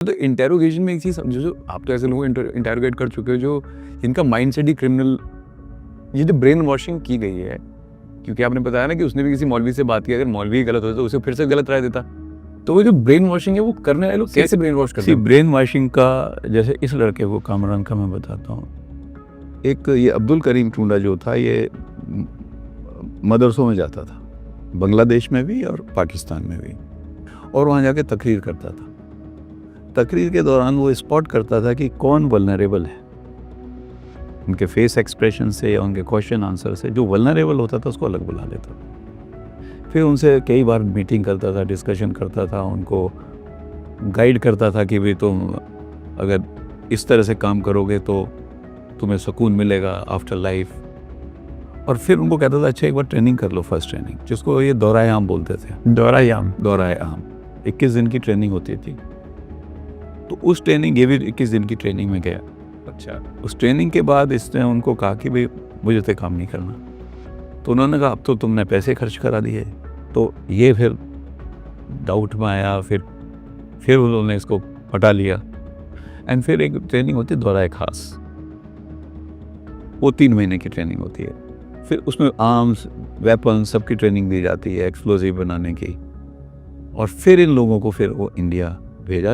तो इंटेरोगेशन में एक चीज़ समझो, जो आप तो ऐसे लोगों को इंटेरोगेट कर चुके हो जो इनका माइंडसेट ही क्रिमिनल, ये जो ब्रेन वॉशिंग की गई है, क्योंकि आपने बताया ना कि उसने भी किसी मौलवी से बात की, अगर मौलवी गलत होता तो उसे फिर से गलत राय देता। तो वो जो ब्रेन वॉशिंग है वो करने वाले लोग कैसे ब्रेन वॉश करते हैं? ब्रेन वॉशिंग का जैसे इस लड़के को कामरान का मैं बताता हूँ। एक ये अब्दुल करीम टुंडा जो था, ये मदरसों में जाता था, बांग्लादेश में भी और पाकिस्तान में भी, और वहाँ जाके तकरीर करता था। तकरीर के दौरान वो स्पॉट करता था कि कौन वल्नरेबल है, उनके फेस एक्सप्रेशन से या उनके क्वेश्चन आंसर से। जो वल्नरेबल होता था उसको अलग बुला लेता था। फिर उनसे कई बार मीटिंग करता था, डिस्कशन करता था, उनको गाइड करता था कि भाई तुम अगर इस तरह से काम करोगे तो तुम्हें सुकून मिलेगा आफ्टर लाइफ। और फिर उनको कहता था अच्छा एक बार ट्रेनिंग कर लो, फर्स्ट ट्रेनिंग, जिसको ये दौराए आम बोलते थे। दौराए आम 21 दिन की ट्रेनिंग होती थी। तो उस ट्रेनिंग, ये भी 21 दिन की ट्रेनिंग में गया। अच्छा, उस ट्रेनिंग के बाद इसने उनको कहा कि भाई मुझे तो काम नहीं करना। तो उन्होंने कहा अब तो तुमने पैसे खर्च करा दिए। तो ये फिर डाउट में आया, फिर उन्होंने इसको पटा लिया। एंड फिर एक ट्रेनिंग होती है दौराए खास, वो 3 महीने की ट्रेनिंग होती है। फिर उसमें आर्म्स, वेपन, सबकी ट्रेनिंग दी जाती है, एक्सप्लोजिव बनाने की। और फिर इन लोगों को फिर वो इंडिया भेजा।